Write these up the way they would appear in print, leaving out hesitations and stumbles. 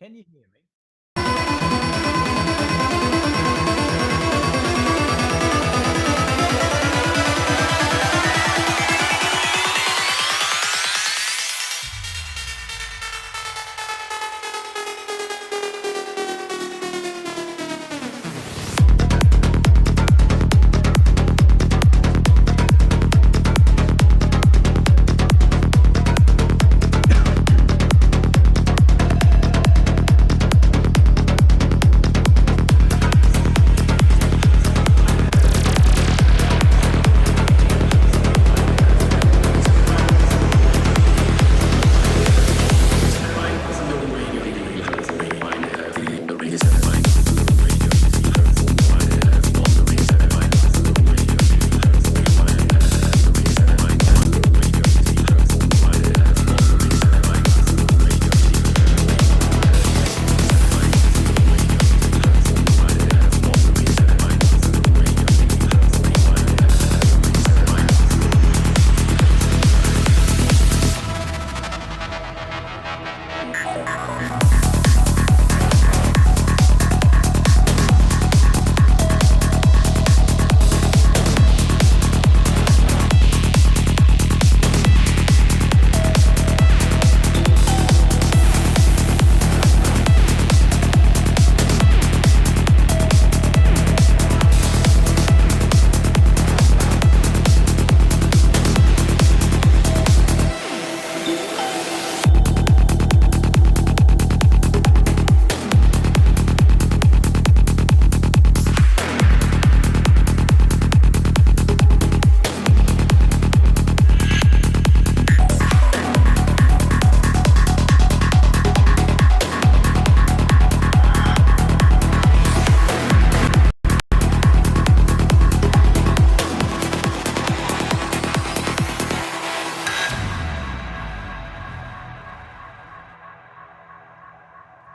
Can you hear me?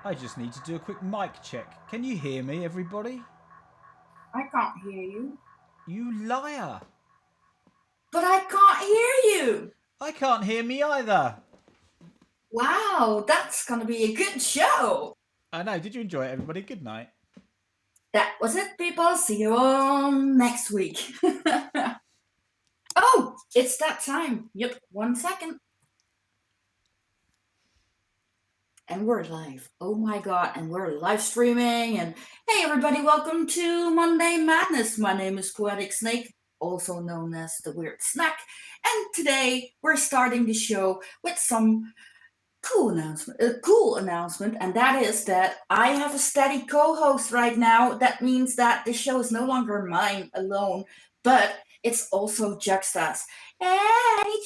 I just need to do a quick mic check. Can you hear me, everybody? I can't hear you. You liar! But I can't hear you! I can't hear me either! Wow, that's gonna be a good show! I know, did you enjoy it, everybody? Good night. That was it, people. See you all next week. Oh, it's that time. Yep, 1 second. And we're live. Oh my god, and we're live streaming. And hey, everybody, welcome to Monday Madness. My name is Poetic Snake, also known as the Weird Snack. And today we're starting the show with some cool announcement, and that is that I have a steady co-host right now. That means that the show is no longer mine alone, but it's also Juxta's. Hey,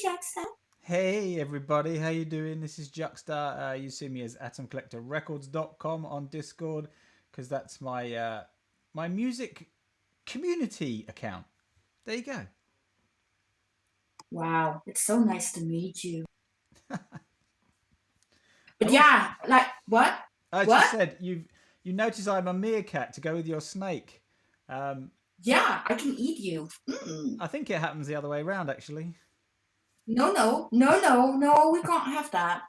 Juxta. Hey everybody, how you doing? This is Juxta. You see me as atomcollectorrecords.com on Discord, because that's my my music community account. There you go. Wow, it's so nice to meet you. But yeah, like what? I just said you notice I'm a meerkat to go with your snake. Yeah, I can eat you. I think it happens the other way around, actually. No, we can't have that.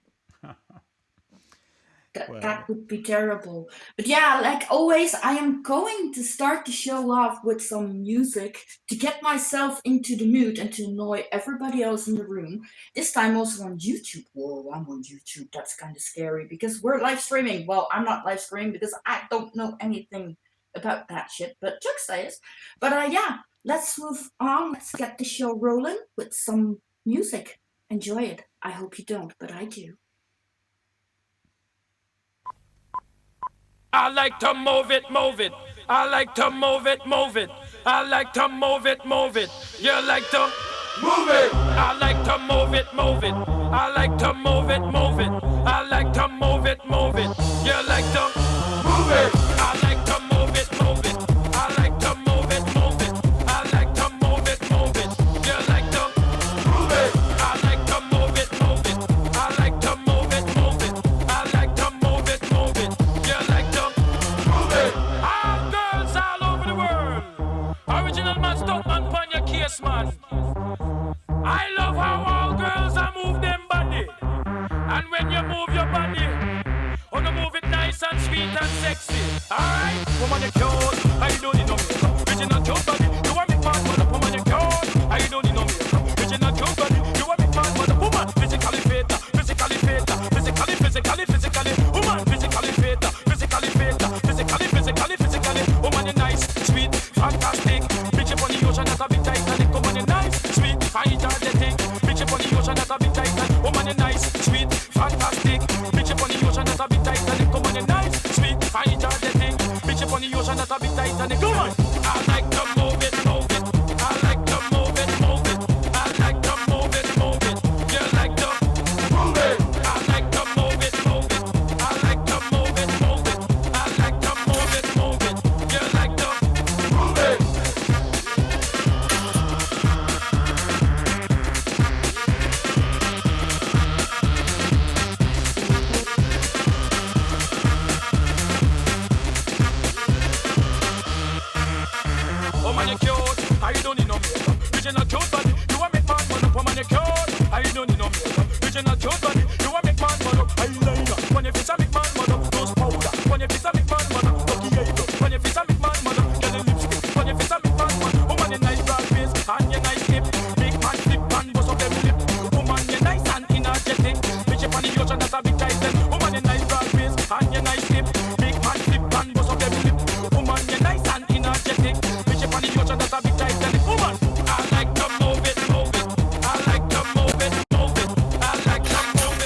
That would be terrible. But yeah, like always, I am going to start the show off with some music to get myself into the mood and to annoy everybody else in the room. This time also on YouTube. Whoa, I'm on YouTube. That's kind of scary because we're live streaming. Well, I'm not live streaming because I don't know anything about that shit, but Juxta is. But yeah, let's move on. Let's get the show rolling with some music. Enjoy it. I hope you don't, but I do. I like to move it, move it. I like to move it, move it. I like to move it, move it. You like to move it. I like to move it, move it. I like to move it, move it. I like to move it, move it. You like to move it. I like to move it, move it. I like to move it, move it. I like to move it, move it. You like to move it. I like to move it, move it. I like to move it, move it. I like to move it, move it. You like to all girls all over the world. Original man, stunt man, pon your case, man. I love how all girls are move them body. And when you move your body, wanna move it nice and sweet and sexy. Alright, woman, you cute. How you don't need no makeup. Original cute body. You want me man, mother, woman, you cute. How you don't need no makeup. Original cute body. You want me man, mother, woman, physically fit, physically fit, physically, woman, physically fit, physically, woman, you nice, sweet, fantastic. Bitch up on the ocean, that's a big Titanic. Woman, you nice, sweet, fine, energetic. Bitch up on the ocean, that's a big Titanic. Woman, you nice, sweet, fantastic. Bitch up on the ocean, that's a big Titanic. Woman, you nice, sweet, fine, energetic. Bitch up on the ocean, that's a big Titanic. Woman, I like to move it, move it. I like to move it, move it. I like to move it, move it. You like to move it. I like to move it, move it. I like to move it, move it. I like to move it, move it. You like to move it. Woman, you cute. How you don't need no makeup. Original cute body. You want make man man up. Woman, you cute. How you don't need no makeup. Original cute body. You want make man man up. Eyeliner. When you face a make man man up. Nose powder. When you face a make man man up. Lucky eyebrow. When you face a make man man up. Get a lipstick. When you face a make man man up. Woman, you nice broad face and you nice hip. Big man flip and bust up them lip. Woman, you nice and energetic. Bitch up on the ocean, that's a big titan. Woman, you nice broad face and you nice hip. Big man flip and bust up them lip. Woman, you nice and energetic. Bitch up on the ocean, that's a big Titanic. Woman, I like to move it, move it. I like to move it, move it. I like to move it.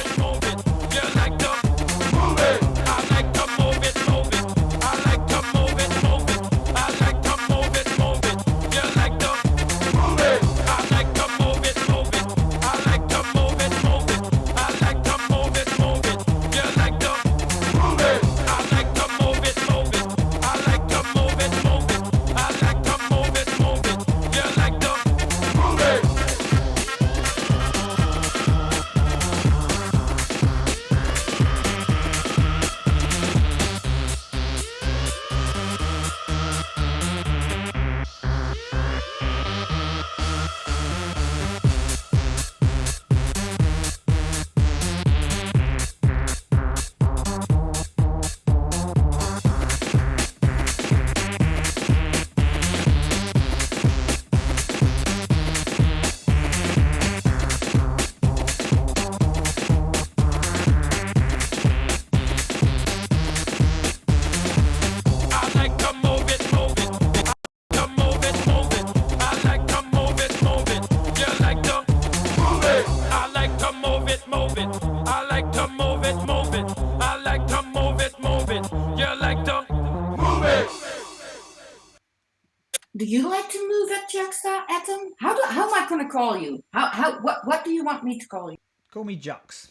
Do you like to move at Juxta, Atom? How am I going to call you? What do you want me to call you? Call me Jux.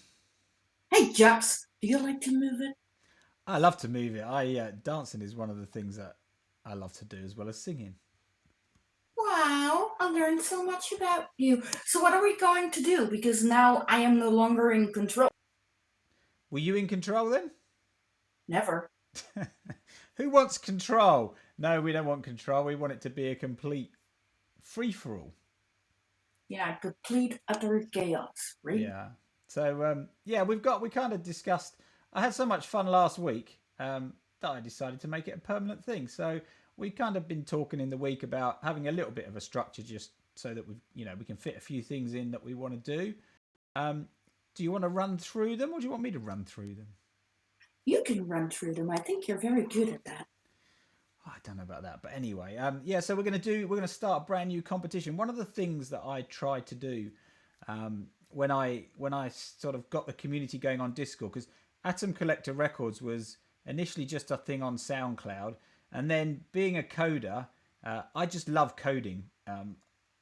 Hey, Jux, do you like to move it? I love to move it. Dancing is one of the things that I love to do as well as singing. Wow, I learned so much about you. So what are we going to do? Because now I am no longer in control. Were you in control then? Never. Who wants control? No, we don't want control. We want it to be a complete free-for-all. Yeah, complete utter chaos. Right? Yeah. So we kind of discussed. I had so much fun last week that I decided to make it a permanent thing. So we kind of been talking in the week about having a little bit of a structure, just so that we can fit a few things in that we want to do. Do you want to run through them, or do you want me to run through them? You can run through them. I think you're very good at that. I don't know about that, but anyway, so we're gonna start a brand new competition. One of the things that I tried to do when I sort of got the community going on Discord, because Atom Collector Records was initially just a thing on SoundCloud, and then being a coder, I just love coding.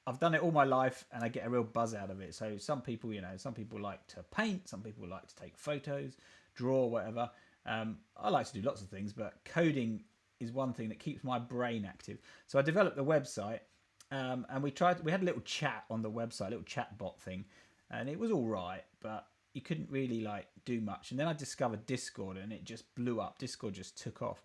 I've done it all my life, and I get a real buzz out of it. So some people like to paint, some people like to take photos, draw, whatever. I like to do lots of things, but coding is one thing that keeps my brain active. So I developed the website, and we had a little chat on the website, a little chat bot thing, and it was all right, but you couldn't really like do much. And then I discovered Discord, and it just blew up. Discord just took off.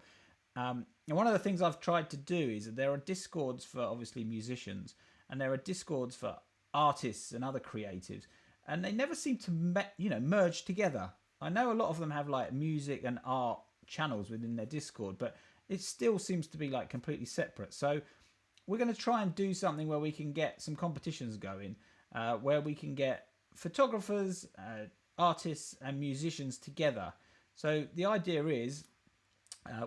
And one of the things I've tried to do is that there are Discords for obviously musicians, and there are Discords for artists and other creatives, and they never seem to merge together. I know a lot of them have like music and art channels within their Discord, but it still seems to be like completely separate. So we're going to try and do something where we can get some competitions going, where we can get photographers, artists and musicians together. So the idea is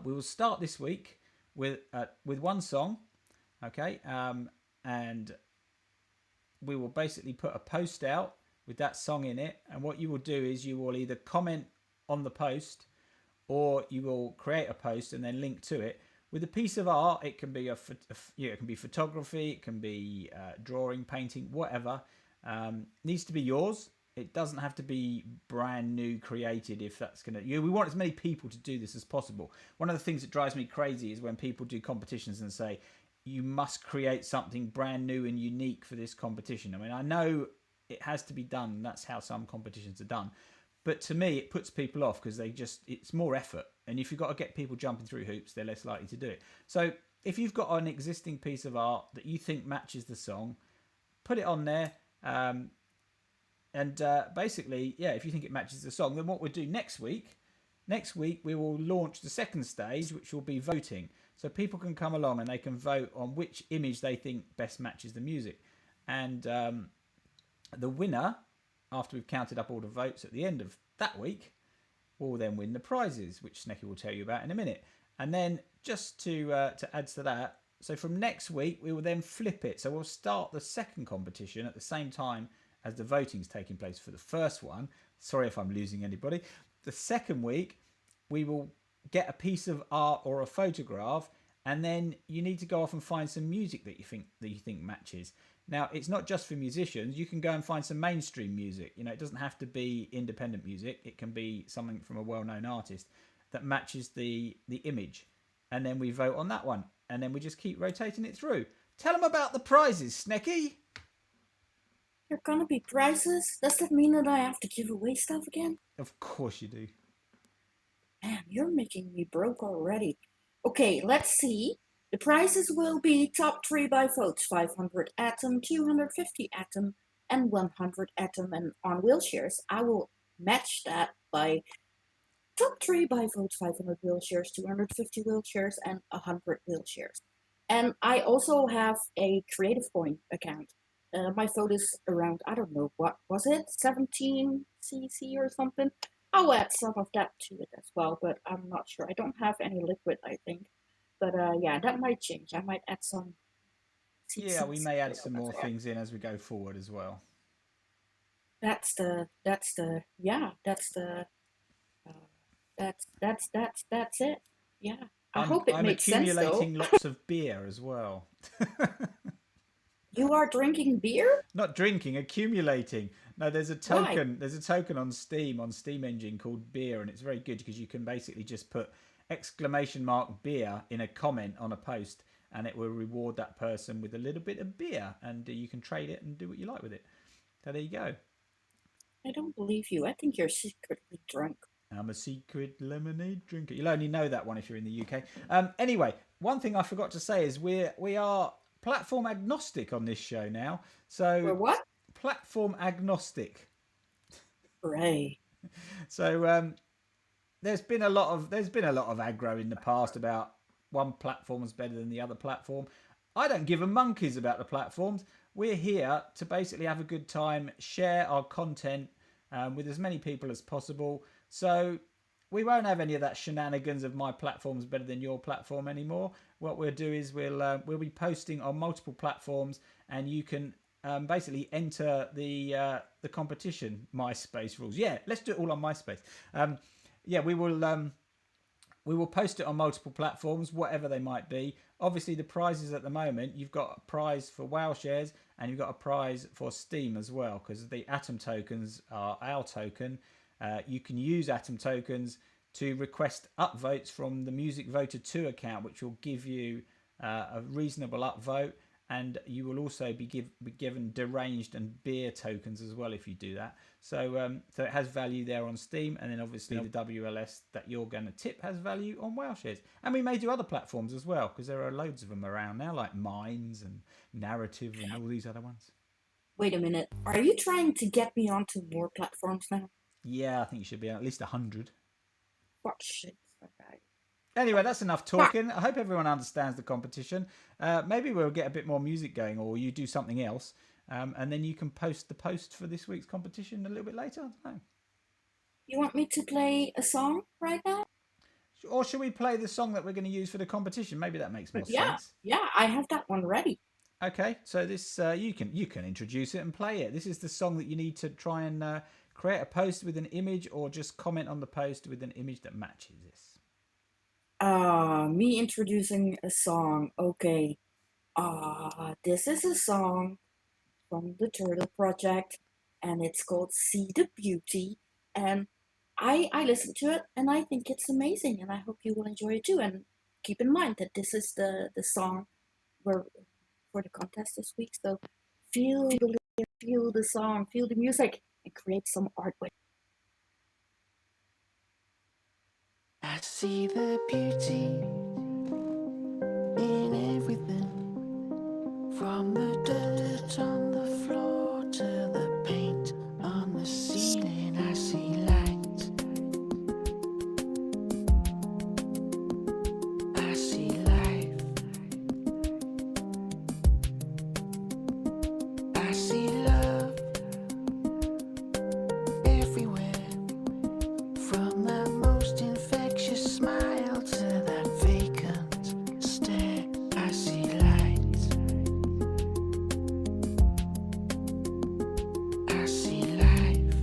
we will start this week with one song, okay, and we will basically put a post out with that song in it, and what you will do is you will either comment on the post, or you will create a post and then link to it with a piece of art. It can be it can be photography, it can be drawing, painting, whatever. Needs to be yours. It doesn't have to be brand new created. If that's gonna, we want as many people to do this as possible. One of the things that drives me crazy is when people do competitions and say you must create something brand new and unique for this competition. I mean, I know it has to be done. That's how some competitions are done. But to me, it puts people off because it's more effort. And if you've got to get people jumping through hoops, they're less likely to do it. So if you've got an existing piece of art that you think matches the song, put it on there. Basically, if you think it matches the song, then what we'll do next week we will launch the second stage, which will be voting. So people can come along and they can vote on which image they think best matches the music. And the winner, after we've counted up all the votes at the end of that week, will then win the prizes, which Snecky will tell you about in a minute. And then just to add to that, so from next week we will then flip it. So we'll start the second competition at the same time as the voting's taking place for the first one. Sorry if I'm losing anybody. The second week we will get a piece of art or a photograph, and then you need to go off and find some music that you think matches. Now, it's not just for musicians. You can go and find some mainstream music. It doesn't have to be independent music. It can be something from a well-known artist that matches the image. And then we vote on that one. And then we just keep rotating it through. Tell them about the prizes, Snecky. There are gonna be prizes? Does that mean that I have to give away stuff again? Of course you do. Man, you're making me broke already. Okay, let's see. The prizes will be top 3 by votes, 500 Atom, 250 Atom, and 100 Atom. And on wheelchairs, I will match that by top 3 by votes, 500 wheelchairs, 250 wheelchairs, and 100 wheelchairs. And I also have a Creative Coin account. My vote is around, I don't know, what was it? 17 cc or something? I'll add some of that to it as well, but I'm not sure. I don't have any liquid, I think. But that might change. I might add some. Yeah, we may add some more things in as we go forward as well. That's it. Yeah. I hope it I'm makes sense, though. accumulating lots of beer as well. You are drinking beer? Not drinking, accumulating. No, there's a token. Why? There's a token on Steam Engine called beer, and it's very good because you can basically just put !beer in a comment on a post, and it will reward that person with a little bit of beer, and you can trade it and do what you like with it. So there you go. I don't believe you. I think you're secretly drunk. I'm a secret lemonade drinker. You'll only know that one if you're in the UK. Anyway, one thing I forgot to say is we are platform agnostic on this show now. So We're what? Platform agnostic. Hooray. So there's been a lot of aggro in the past about one platform is better than the other platform. I don't give a monkeys about the platforms. We're here to basically have a good time, share our content with as many people as possible. So we won't have any of that shenanigans of my platform's better than your platform anymore. What we'll do is we'll be posting on multiple platforms, and you can basically enter the competition. MySpace rules. Yeah, let's do it all on MySpace. We will post it on multiple platforms, whatever they might be. Obviously, the prizes at the moment, you've got a prize for WoW shares, and you've got a prize for Steam as well, because the Atom tokens are our token. You can use Atom tokens to request upvotes from the Music Voter 2 account, which will give you a reasonable upvote, and you will also be given deranged and beer tokens as well if you do that. So it has value there on Steam, and then obviously the WLS that you're going to tip has value on WoW shares. And we may do other platforms as well, because there are loads of them around now, like Minds and Narrative and all these other ones. Wait a minute. Are you trying to get me onto more platforms now? Yeah, I think you should be at least 100. Fuck shit. Okay. Anyway, that's enough talking. I hope everyone understands the competition. Maybe we'll get a bit more music going, or you do something else, and then you can post the post for this week's competition a little bit later. I don't know. You want me to play a song right now? Or should we play the song that we're going to use for the competition? Maybe that makes more sense. Yeah, I have that one ready. Okay, so this you can introduce it and play it. This is the song that you need to try and create a post with an image, or just comment on the post with an image that matches this. Me introducing a song. Okay. This is a song from the Turtle Project, and it's called See the Beauty. And I listened to it, and I think it's amazing, and I hope you will enjoy it too. And keep in mind that this is the song for the contest this week. So feel the song, feel the music, and create some art with it. I see the beauty in everything, from the dirt on the floor to the paint on the ceiling. I see light, I see life, I see love everywhere, from the most infectious smile to that vacant stare. I see light, I see life,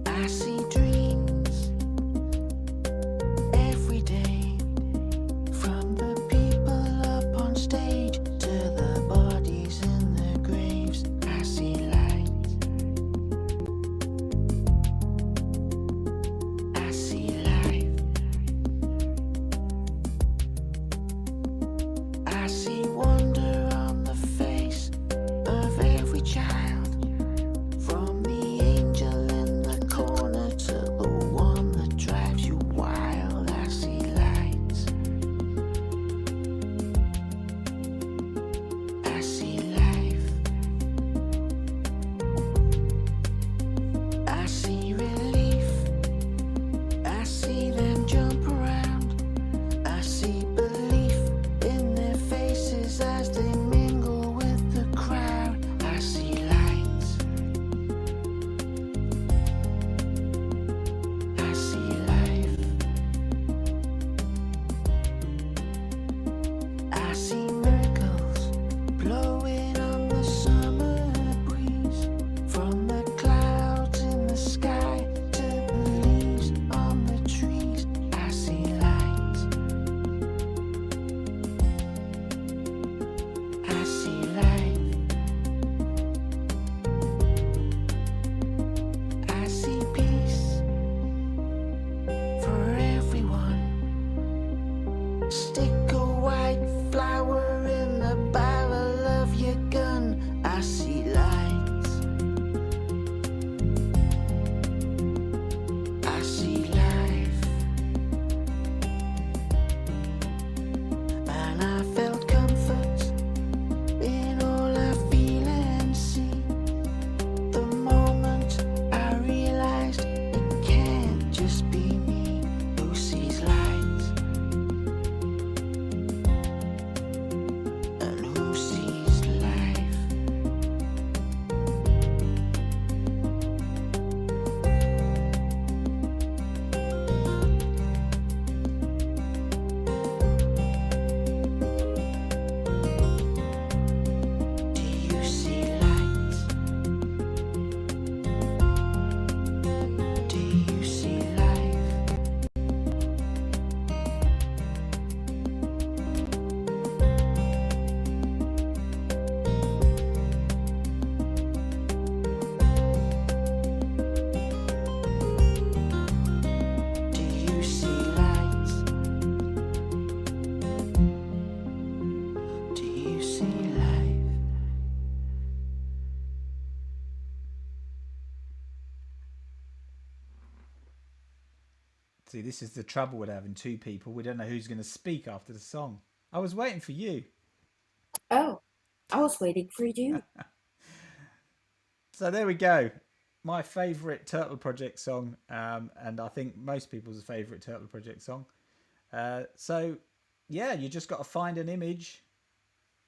I see dreams every day, from the people up on stage to the bodies in their graves. I see light, I see life, I see wonder on the face of every child, from the angel in the corner to the one that drives you wild. I see light, I see life, I see relief, I see them jump around, I see belief in their faces. See, this is the trouble with having two people. We don't know who's going to speak after the song. I was waiting for you. Oh, I was waiting for you. So there we go. My favourite Turtle Project song, and I think most people's favourite Turtle Project song. So, yeah, you just got to find an image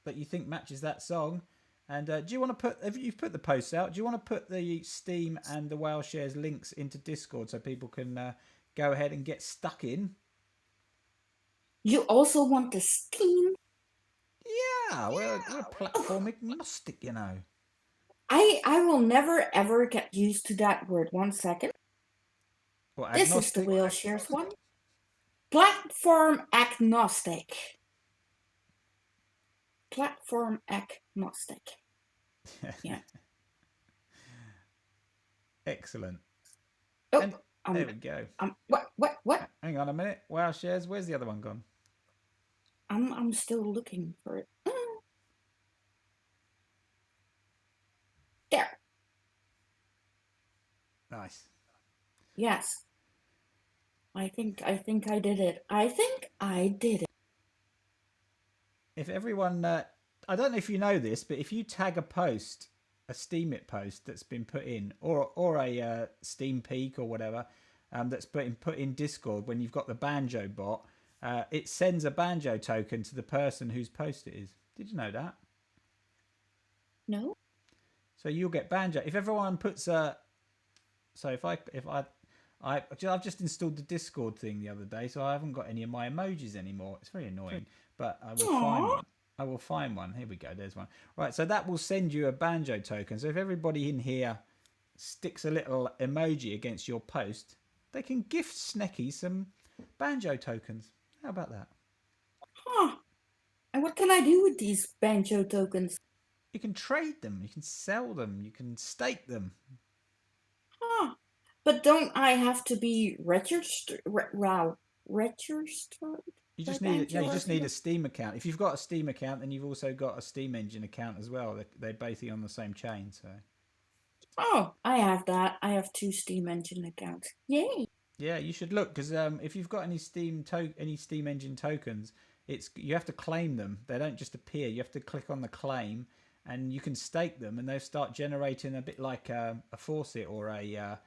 that you think matches that song. And do you want to put, if you've put the posts out, do you want to put the Steam and the Whale Shares links into Discord so people can go ahead and get stuck in? You also want the Steam? Yeah, we're platform agnostic, you know. I will never ever get used to that word. 1 second. What, This is the Whale Shares one. Platform agnostic. Platform agnostic. Yeah. Excellent. Oh, And there we go. What? Hang on a minute. Wow, Shares, where's the other one gone? I'm still looking for it. There. Nice. Yes. I think I did it. I think I did it. If everyone, I don't know if you know this, but if you tag a post, a Steemit post that's been put in, or a Steam Peak or whatever, that's put in Discord when you've got the Banjo bot, it sends a Banjo token to the person whose post it is. Did you know that? No. So you'll get Banjo if everyone puts a. So I've just installed the Discord thing the other day, so I haven't got any of my emojis anymore. It's very annoying, but I will find one. I will find one. Here we go. There's one. Right, so that will send you a Banjo token. So if everybody in here sticks a little emoji against your post, they can gift Snecky some Banjo tokens. How about that? Huh. And what can I do with these Banjo tokens? You can trade them. You can sell them. You can stake them. Huh. But don't I have to be registered? Registered? You just need a Steam account. If you've got a Steam account, then you've also got a Steam Engine account as well. They're basically on the same chain. So. Oh, I have that. I have 2 Steam Engine accounts. Yay! Yeah, you should look because if you've got any Steam Engine tokens, you have to claim them. They don't just appear. You have to click on the claim, and you can stake them, and they'll start generating a bit like a Faucet or a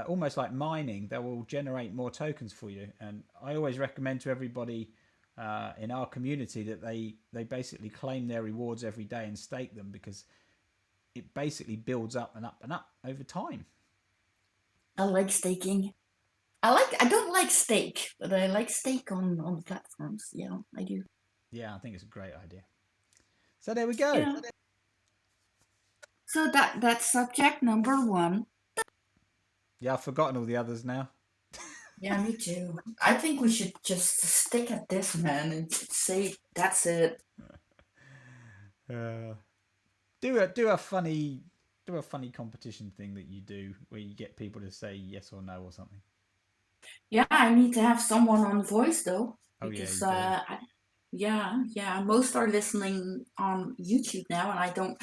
almost like mining. They will generate more tokens for you. And I always recommend to everybody in our community that they basically claim their rewards every day and stake them because it basically builds up and up and up over time. I like staking. I don't like stake, but I like stake on platforms. Yeah, I do. Yeah, I think it's a great idea. So there we go. Yeah. So that's subject number 1. Yeah, I've forgotten all the others now. Yeah, me too. I think we should just stick at this, man, and say that's it. Do a funny competition thing that you do where you get people to say yes or no or something. Yeah, I need to have someone on voice though, because most are listening on YouTube now, and I don't.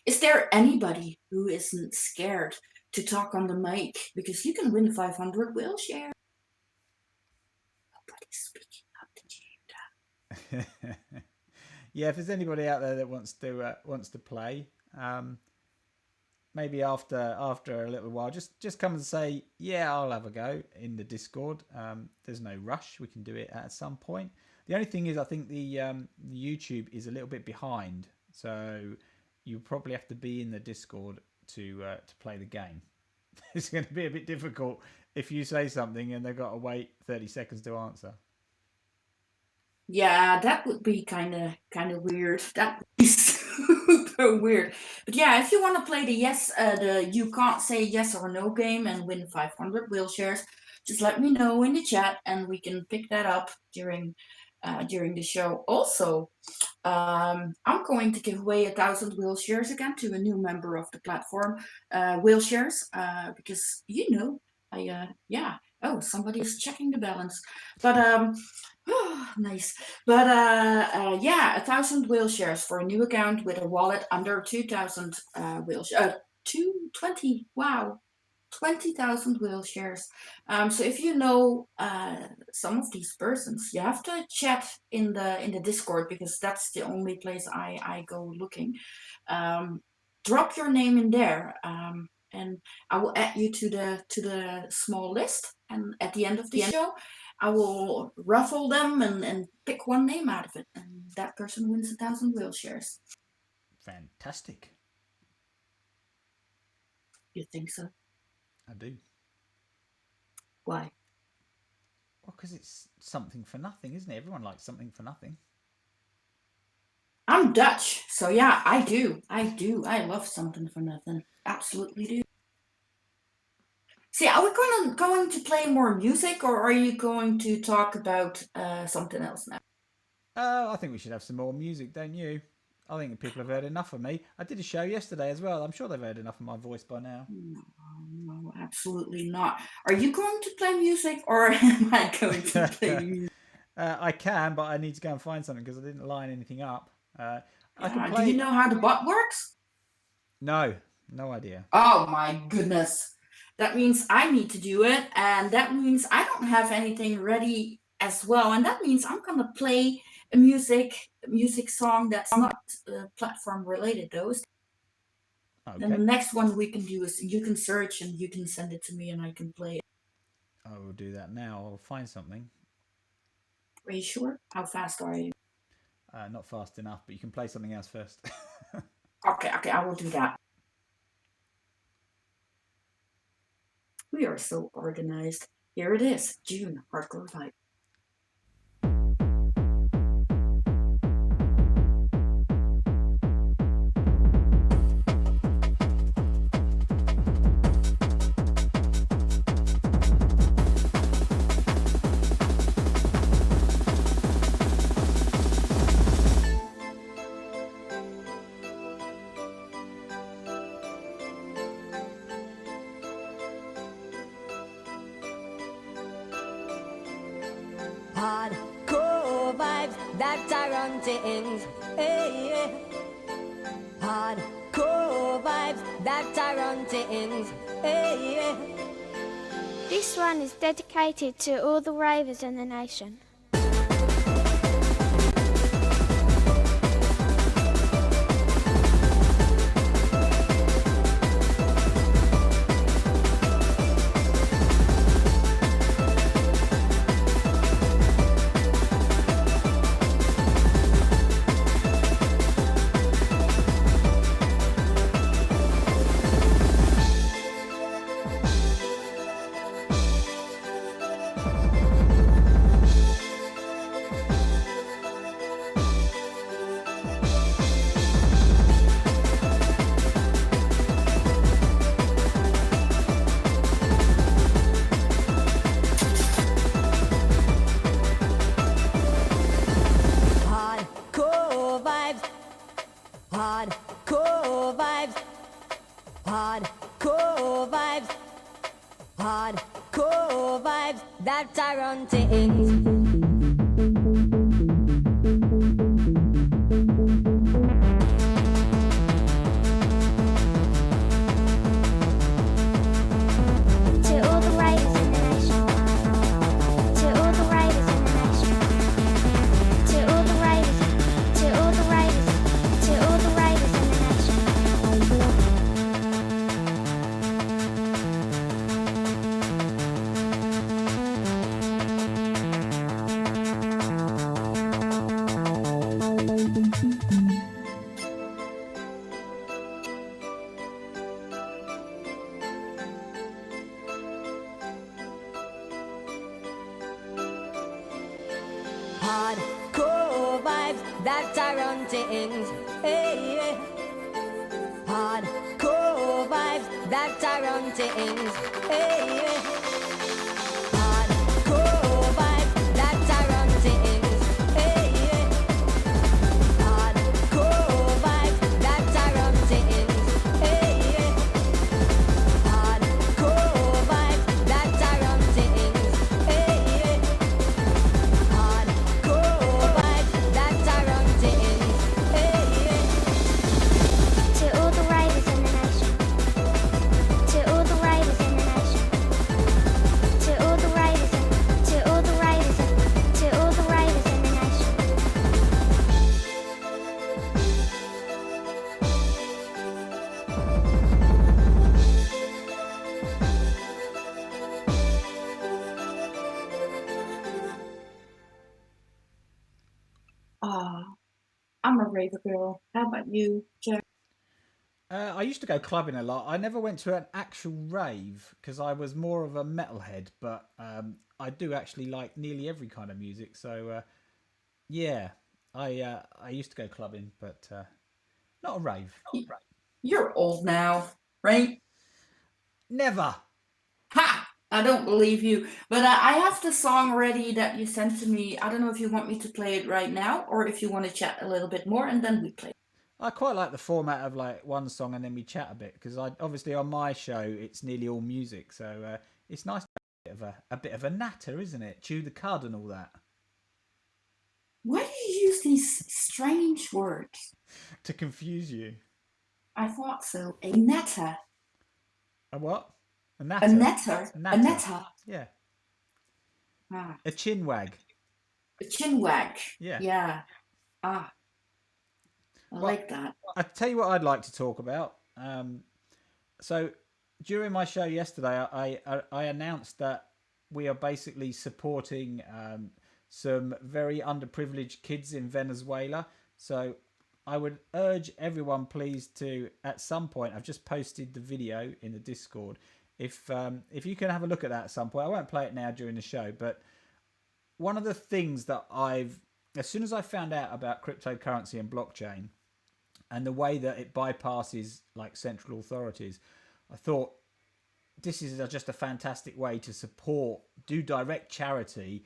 Is there anybody who isn't scared to talk on the mic? Because you can win 500 whale share. Nobody's speaking up. Did you hear that? Yeah, if there's anybody out there that wants to play, maybe after a little while, just come and say, yeah, I'll have a go in the Discord. There's no rush. We can do it at some point. The only thing is, I think the YouTube is a little bit behind, so you probably have to be in the Discord to play the game. It's going to be a bit difficult if you say something and they've got to wait 30 seconds to answer. Yeah, that would be kind of weird. That would be super weird. But yeah, if you want to play the you can't say yes or no game and win 500 wheel shares, just let me know in the chat and we can pick that up during the show. Also, I'm going to give away 1,000 wheel shares again to a new member of the platform, wheel shares, because Oh, somebody is checking the balance, but nice. But 1,000 whale shares for a new account with a wallet under 2,000 whale shares. 220. Wow. 20,000 wheel shares. So if you know some of these persons, you have to chat in the Discord, because that's the only place I go looking. Drop your name in there, and I will add you to the small list. And at the end of the show, I will ruffle them and pick one name out of it, and that person wins 1,000 wheel shares. Fantastic. You think so? I do. Why? Well, because it's something for nothing, isn't it? Everyone likes something for nothing. I'm Dutch, so yeah, I do. I love something for nothing. Absolutely do. See, are we going to play more music, or are you going to talk about something else now? I think we should have some more music, don't you? I think people have heard enough of me. I did a show yesterday as well. I'm sure they've heard enough of my voice by now. No, absolutely not. Are you going to play music, or am I going to play music? I can, but I need to go and find something because I didn't line anything up. I can play. Do you know how the bot works? No idea. Oh my goodness. That means I need to do it, and that means I don't have anything ready as well. And that means I'm gonna play a music song that's not platform related, though. Okay. Then the next one we can do is you can search and you can send it to me and I can play it. I will do that now. I'll find something. Are you sure? How fast are you? Not fast enough, but you can play something else first. Okay, I will do that. We are so organized. Here it is, June, Hardcore Vibe. Hardcore vibes that are on things. Hey, yeah. Hardcore vibes that are on things. Hey, yeah. This one is dedicated to all the ravers in the nation. Hardcore vibes. Hardcore vibes. Hardcore vibes. Hardcore vibes that are on things. To all the ravers in the nation. To all the ravers in the nation. To all the ravers. To all the ravers. To all the ravers in the nation. Hardcore vibes that are on things. Hey, yeah. Hardcore vibes that are on things. Hey, yeah. Hardcore vibes that are on things. Hey, yeah. Hardcore vibes that are on things. Hey, yeah. Hardcore vibes that are on things. Hey, yeah. Hardcore vibes that are on things. Hey, yeah. To all the ravers in the nation. To all the ravers in the I'm a raver girl. How about you, Jack? I used to go clubbing a lot. I never went to an actual rave because I was more of a metalhead, but I do actually like nearly every kind of music. So yeah, I used to go clubbing, but not a rave. You're old now, right? Never. Ha! I don't believe you. But I have the song ready that you sent to me. I don't know if you want me to play it right now or if you want to chat a little bit more and then we play. I quite like the format of like one song and then we chat a bit because I obviously on my show it's nearly all music, so it's nice to have a bit of a natter, isn't it? Chew the cud and all that. Why do you use these strange words? To confuse you. I thought so. A netter. A what? A A natter. netter. A A natter. netter. Yeah. Ah. A chin wag. A chin wag. Yeah. Yeah. Ah. I Well, like that. I tell you what I'd like to talk about. So during my show yesterday, I announced that we are basically supporting some very underprivileged kids in Venezuela. So I would urge everyone, please, to at some point. I've just posted the video in the Discord. If you can have a look at that at some point, I won't play it now during the show. But one of the things that as soon as I found out about cryptocurrency and blockchain, and the way that it bypasses like central authorities, I thought this is just a fantastic way to do direct charity.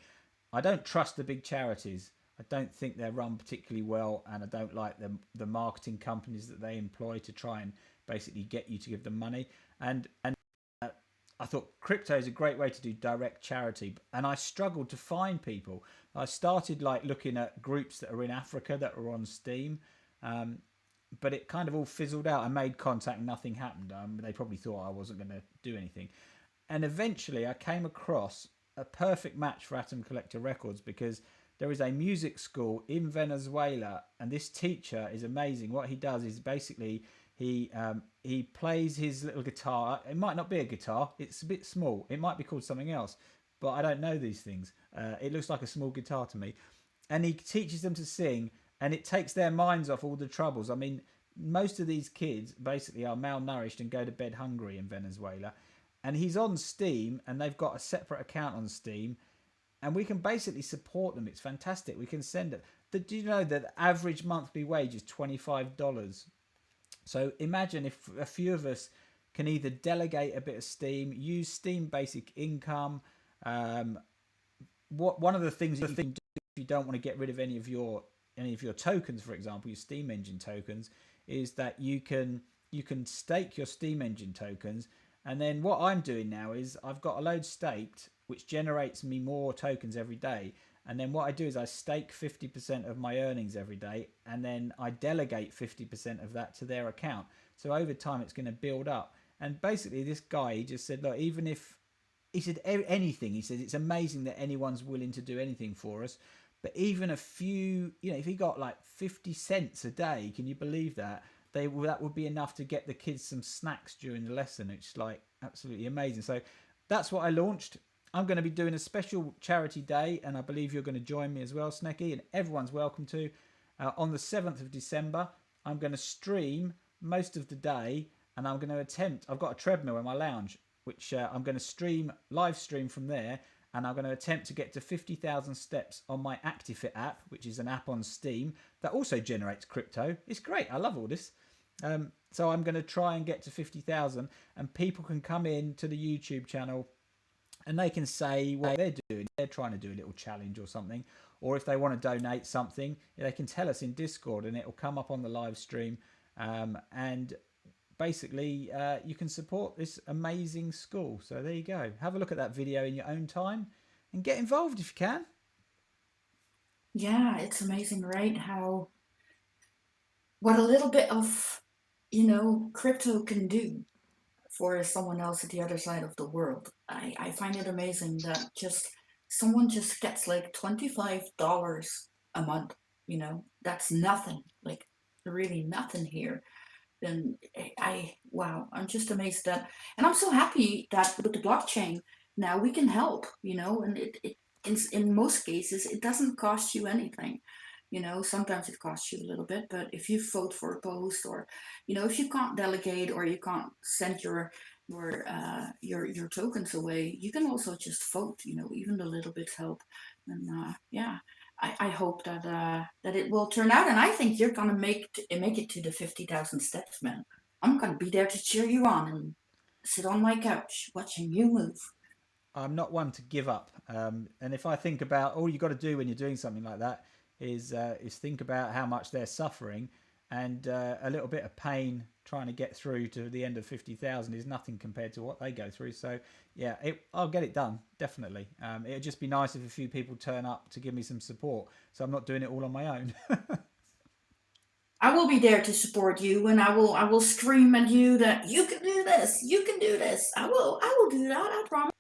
I don't trust the big charities. I don't think they're run particularly well, and I don't like the marketing companies that they employ to try and basically get you to give them money. And I thought crypto is a great way to do direct charity, and I struggled to find people. I started like looking at groups that are in Africa that are on Steam, but it kind of all fizzled out. I made contact, nothing happened. They probably thought I wasn't going to do anything. And eventually I came across a perfect match for Atom Collector Records because there is a music school in Venezuela, and this teacher is amazing. What he does is basically he plays his little guitar. It might not be a guitar. It's a bit small. It might be called something else, but I don't know these things. It looks like a small guitar to me. And he teaches them to sing, and it takes their minds off all the troubles. I mean, most of these kids basically are malnourished and go to bed hungry in Venezuela. And he's on Steam, and they've got a separate account on Steam, and we can basically support them. It's fantastic. We can send it. Do you know that the average monthly wage is $25? So imagine if a few of us can either delegate a bit of Steam, use Steam Basic Income. One of the things you can do if you don't want to get rid of any of your tokens, for example, your Steam Engine tokens, is that you can stake your Steam Engine tokens. And then what I'm doing now is I've got a load staked, which generates me more tokens every day. And then what I do is I stake 50% of my earnings every day, and then I delegate 50% of that to their account. So over time, it's going to build up. And basically, this guy, he just said, look, even if he said anything, he said it's amazing that anyone's willing to do anything for us. But even a few, if he got like 50 cents a day, can you believe that? That would be enough to get the kids some snacks during the lesson. It's like absolutely amazing. So that's what I launched. I'm going to be doing a special charity day, and I believe you're going to join me as well, Snecky, and everyone's welcome to. On the 7th of December, I'm going to stream most of the day, and I'm going to attempt, I've got a treadmill in my lounge, which I'm going to live stream from there, and I'm going to attempt to get to 50,000 steps on my ActiveFit app, which is an app on Steam that also generates crypto. It's great. I love all this. So I'm going to try and get to 50,000, and people can come in to the YouTube channel and they can say what they're doing. They're trying to do a little challenge or something, or if they want to donate something, they can tell us in Discord, and it will come up on the live stream. And basically, you can support this amazing school. So there you go. Have a look at that video in your own time and get involved if you can. Yeah, it's amazing, right? What a little bit of, crypto can do for someone else at the other side of the world. I find it amazing that someone just gets like $25 a month, that's nothing, like really nothing here. Then wow, I'm just amazed that, and I'm so happy that with the blockchain now we can help, and it in most cases it doesn't cost you anything. Sometimes it costs you a little bit, but if you vote for a post, or if you can't delegate, or you can't send your tokens away, you can also just vote. Even a little bit help. And yeah, I hope that it will turn out, and I think you're gonna make it to the 50,000 steps, man. I'm gonna be there to cheer you on and sit on my couch watching you move. I'm not one to give up. And if I think about all you got to do when you're doing something like that is think about how much they're suffering, and a little bit of pain trying to get through to the end of 50,000 is nothing compared to what they go through. So yeah, I'll get it done, definitely. It'd just be nice if a few people turn up to give me some support, so I'm not doing it all on my own. I will be there to support you, and I will scream at you that you can do this, you can do this. I will do that, I promise.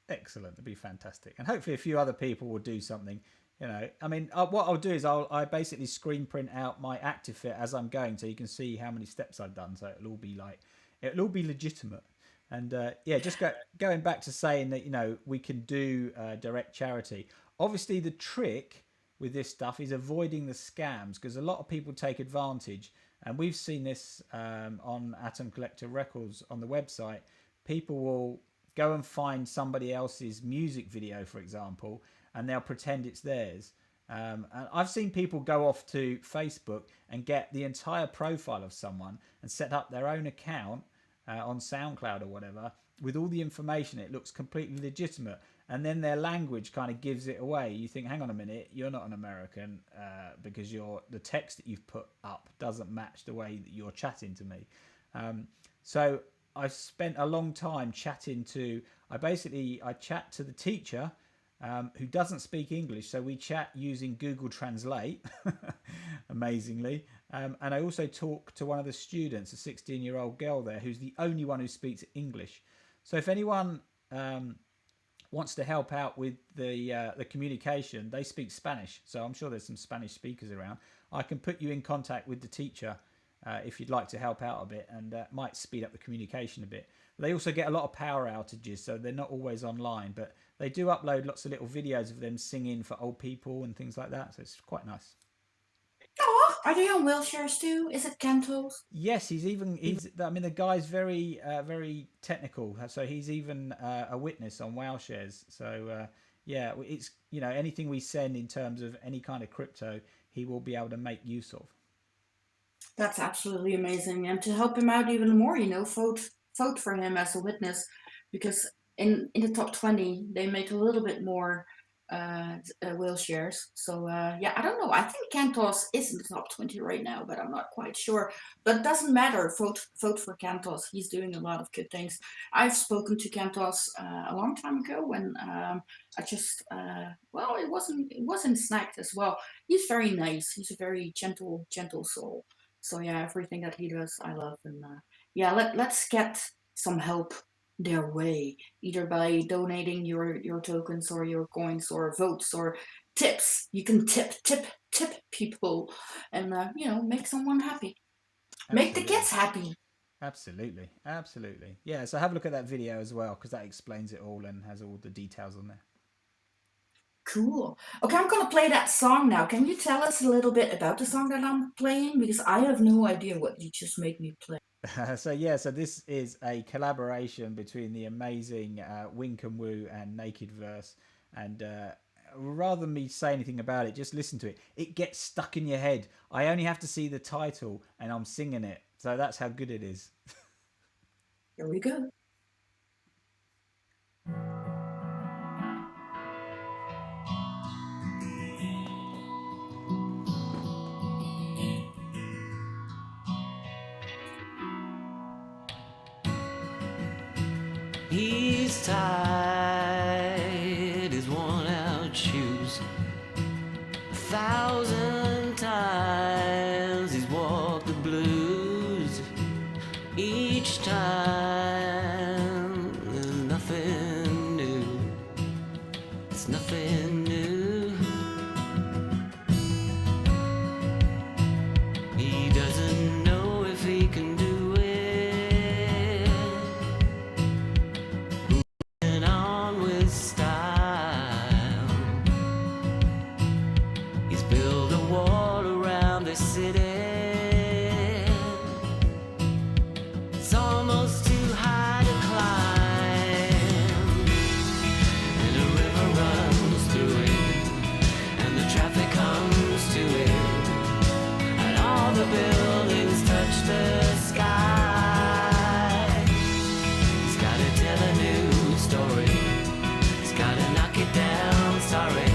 Excellent, that'd be fantastic. And hopefully a few other people will do something. I mean, what I'll do is I basically screen print out my active fit as I'm going, so you can see how many steps I've done. So it'll all be legitimate. And yeah, just going back to saying that we can do direct charity. Obviously, the trick with this stuff is avoiding the scams, because a lot of people take advantage, and we've seen this on Atom Collector Records on the website. People will go and find somebody else's music video, for example, and they'll pretend it's theirs. And I've seen people go off to Facebook and get the entire profile of someone and set up their own account on SoundCloud or whatever with all the information. It looks completely legitimate, and then their language kind of gives it away. You think, hang on a minute, you're not an American because the text that you've put up doesn't match the way that you're chatting to me. So I've spent a long time chatting to. I chat to the teacher who doesn't speak English, so we chat using Google Translate, amazingly. And I also talk to one of the students, a 16-year-old girl there, who's the only one who speaks English. So if anyone wants to help out with the communication, they speak Spanish. So I'm sure there's some Spanish speakers around. I can put you in contact with the teacher if you'd like to help out a bit, and might speed up the communication a bit. They also get a lot of power outages, so they're not always online, but they do upload lots of little videos of them singing for old people and things like that, so it's quite nice. Oh, are they on wheelchairs too? Is it Cantos? Yes, I mean, the guy's very very technical, so he's even a witness on wheelchairs. So yeah, it's anything we send in terms of any kind of crypto, he will be able to make use of. That's absolutely amazing. And to help him out even more, vote for him as a witness, because in the top 20 they make a little bit more wheelchairs. So yeah, I don't know. I think Cantos is in the top 20 right now, but I'm not quite sure. But it doesn't matter. Vote for Cantos. He's doing a lot of good things. I've spoken to Cantos a long time ago when I just it wasn't snagged as well. He's very nice. He's a very gentle soul. So yeah, everything that he does, I love. And yeah, let's get some help their way, either by donating your tokens or your coins or votes or tips. You can tip people, and make someone happy. Absolutely. Make the kids happy. Absolutely. Yeah, so have a look at that video as well, because that explains it all and has all the details on there. Cool. Okay, I'm gonna play that song now. Can you tell us a little bit about the song that I'm playing? Because I have no idea what you just made me play. So this is a collaboration between the amazing Wink and Woo and Naked Verse, and rather than me say anything about it, just listen to it. It gets stuck in your head. I only have to see the title and I'm singing it, so that's how good it is. Here we go. He's tied his worn-out shoes 1,000 times. He's walked the blues each time. There's nothing new. It's nothing new. He doesn't know if he can do style. He's built city. It's almost too high to climb, and a river runs through it, and the traffic comes to it, and all the buildings touch the sky. He's gotta tell a new story, he's gotta knock it down, sorry,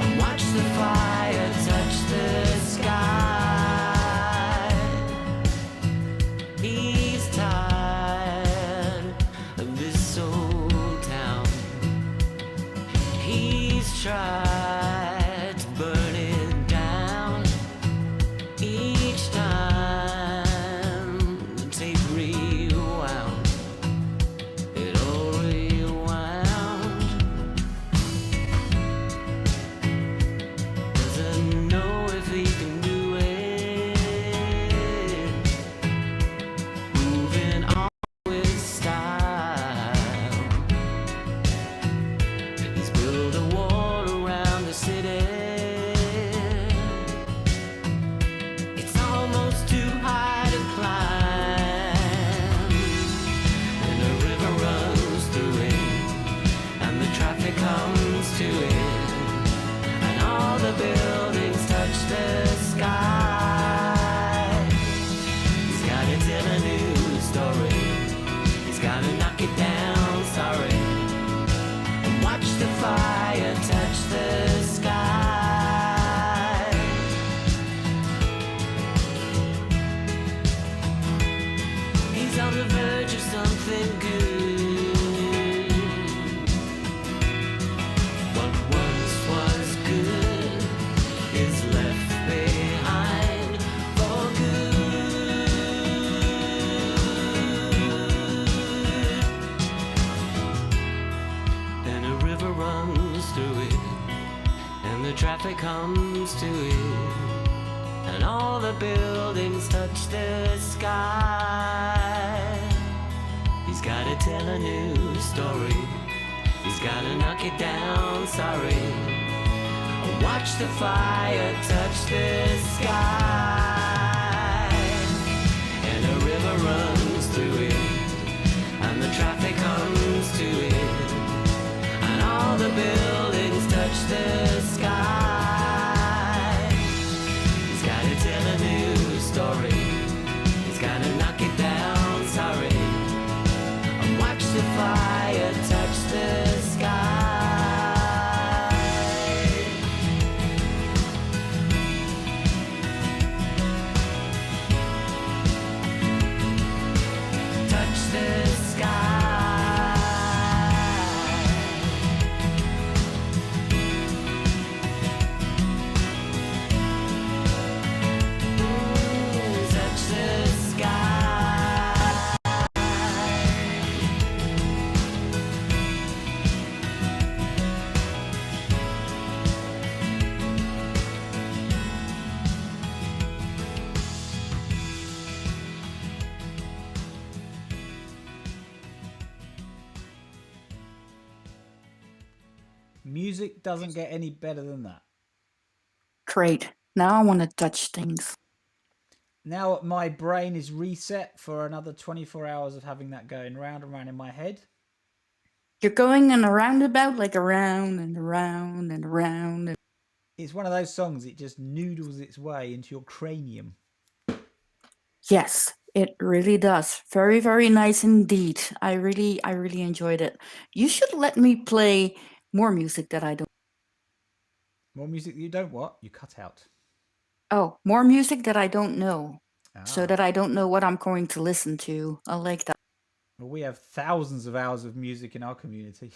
and watch the fire touch the sky. He's tired of this old town. He's tried to burn it down. Each time the tape rewound, it all rewound. Doesn't know if he can do it. Moving on with style. He's built a wall around the city. It's almost too high to climb, and a river runs through it, and the traffic comes to it, and all the buildings touch the sky. He's gotta tell a new story, he's gotta knock it down, sorry, and watch the fire touch the sky. He's on the verge of something good. What once was good is left behind for good. Then a river runs through it, and the traffic comes to it, and all the buildings touch the sky. He's gotta tell a new story, he's gotta knock it down, sorry, watch the fire touch the sky. And a river runs through it, and the traffic comes to it, and all the buildings touch the sky. He's gotta tell a new story, he's gotta knock it down, sorry, and watch the fire touch the sky. Touch the sky. Touch the sky. Music doesn't get any better than that. Great. Now I want to touch things. Now my brain is reset for another 24 hours of having that going round and round in my head. You're going in a roundabout, like around and around and around. And It's one of those songs, it just noodles its way into your cranium. yes, it really does. Very, very nice indeed. I really enjoyed it. You should let me play more music that I don't. More music that you don't what? You cut out. Oh, more music that I don't know, so Ah. that I don't know what I'm going to listen to. I like that. Well, we have thousands of hours of music in our community.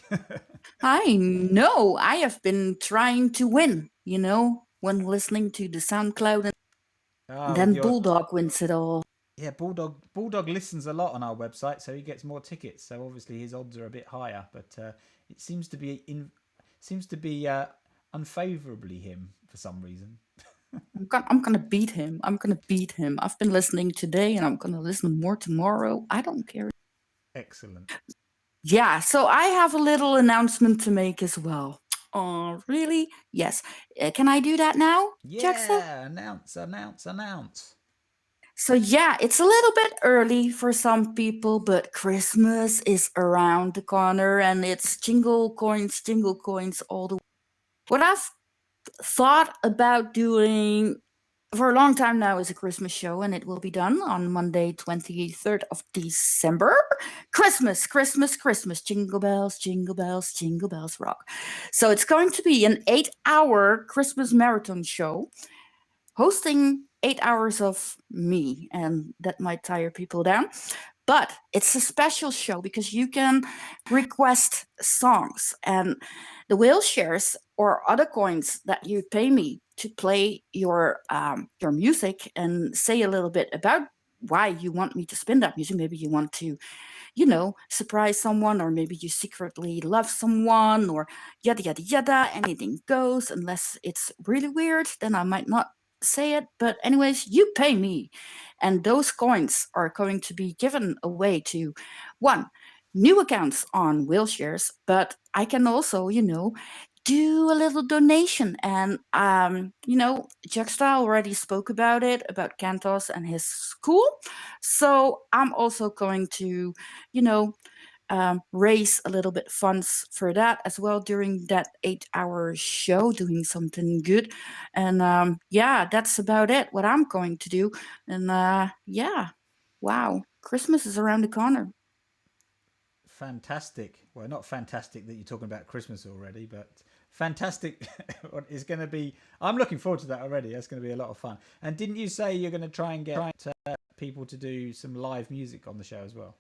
I know. I have been trying to win, when listening to the SoundCloud, and Ah, then with your- Bulldog wins it all. Yeah, Bulldog listens a lot on our website, so he gets more tickets. So obviously his odds are a bit higher, but it seems to be unfavorably him for some reason. I'm gonna beat him. I'm gonna beat him. I've been listening today, and I'm gonna listen more tomorrow. I don't care. Excellent. Yeah, so I have a little announcement to make as well. Oh, really? Yes. Can I do that now, Jackson? Yeah, announce. So yeah, it's a little bit early for some people, but Christmas is around the corner and it's jingle coins all the way. What I've thought about doing for a long time now is a Christmas show, and it will be done on Monday, 23rd of December. Christmas, Christmas, Christmas, jingle bells, jingle bells, jingle bells rock. So it's going to be an 8-hour Christmas marathon show hosting 8 hours of me, and that might tire people down. But it's a special show because you can request songs, and the whale shares or other coins that you pay me to play your music and say a little bit about why you want me to spin that music. Maybe you want to, surprise someone, or maybe you secretly love someone, or yada yada yada. Anything goes, unless it's really weird, then I might not say it. But anyways, you pay me, and those coins are going to be given away to one new accounts on Wheelshares, but I can also, do a little donation. And Juxta already spoke about it, about Cantos and his school. So I'm also going to, raise a little bit funds for that as well during that 8-hour show, doing something good. And yeah, that's about it, what I'm going to do. And yeah, wow, Christmas is around the corner. Fantastic. Well, not fantastic that you're talking about Christmas already, but fantastic what is going to be. I'm looking forward to that already. That's going to be a lot of fun. And didn't you say you're going to try and get people to do some live music on the show as well?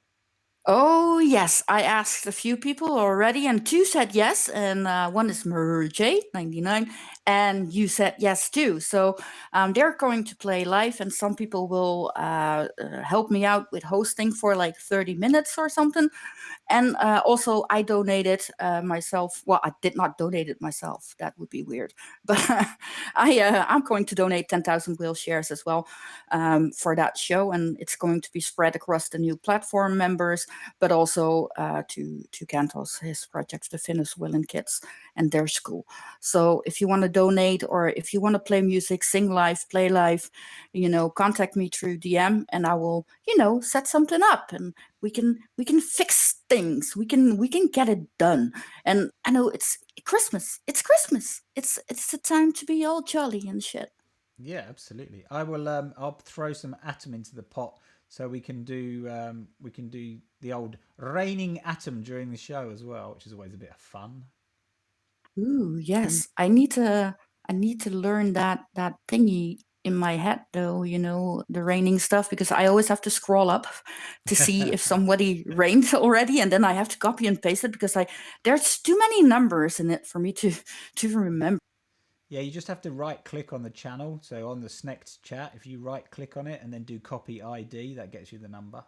Oh, yes. I asked a few people already, and 2 said yes. And one is Merj99, and you said yes too. So they're going to play live, and some people will help me out with hosting for like 30 minutes or something. And also, I donated myself. Well, I did not donate it myself. That would be weird. But I'm going to donate 10,000 wheel shares as well for that show. And it's going to be spread across the new platform members, but also to Cantos, his project, the Finnish Willing Kids and their school. So if you want to donate, or if you want to play music, sing live, play live, contact me through DM, and I will, set something up, and we can fix things. We can get it done. And I know it's Christmas. It's Christmas. It's the time to be all jolly and shit. Yeah, absolutely. I will. I'll throw some atom into the pot so we can do the old raining atom during the show as well, which is always a bit of fun. Ooh, yes. I need to learn that thingy in my head, though, the raining stuff, because I always have to scroll up to see if somebody rained already, and then I have to copy and paste it because there's too many numbers in it for me to remember. Yeah, you just have to right click on the channel. So on the Snect chat, if you right click on it and then do copy ID, that gets you the number.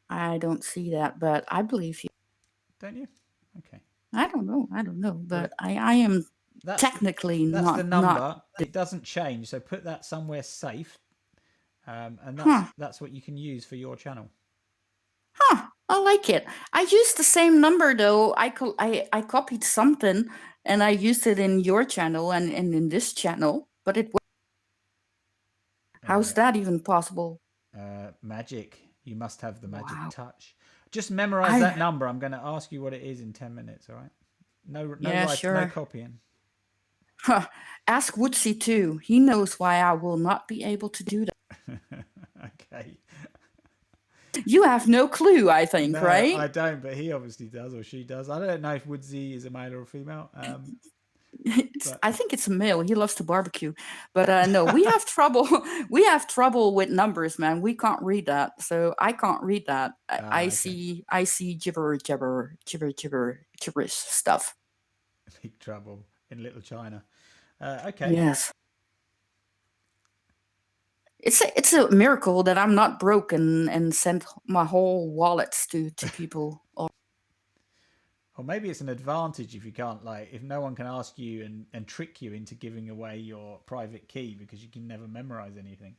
I don't see that, but I believe you. Don't you? Okay. I don't know, but I am technically that's not. the number. It doesn't change, so put that somewhere safe, and that's what you can use for your channel. Huh, I like it. I used the same number though. I copied something and I used it in your channel and in this channel, but it. How's that even possible? Magic. You must have the magic touch. Just I memorize that number. I'm going to ask you what it is in 10 minutes. All right. No, Yeah, sure. no copying. Huh. Ask Woodsy too. He knows why I will not be able to do that. Okay. You have no clue, I think, No, right? I don't, but he obviously does, or she does. I don't know if Woodsy is a male or a female. I think it's a male. He loves to barbecue, but no, we have trouble. We have trouble with numbers, man. We can't read that, so I can't read that. I see gibberish stuff. Big trouble in Little China. Okay. Yes. It's a miracle that I'm not broke and sent my whole wallets to people. Or maybe it's an advantage if you can't, if no one can ask you and trick you into giving away your private key because you can never memorize anything.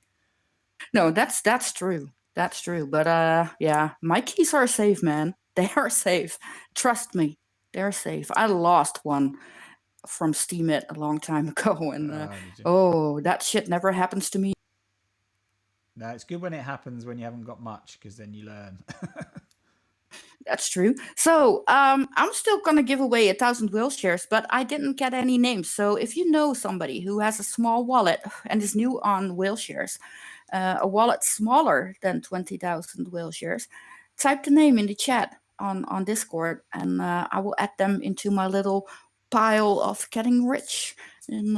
No, that's true. That's true. But yeah, my keys are safe, man. They are safe. Trust me. They're safe. I lost one from Steemit a long time ago, and Did you? that shit never happens to me. No, it's good when it happens when you haven't got much, because then you learn. That's true. So I'm still gonna give away 1,000 whale shares, but I didn't get any names. So if you know somebody who has a small wallet and is new on whale shares, a wallet smaller than 20,000 whale shares, type the name in the chat on Discord, and I will add them into my little pile of getting rich. And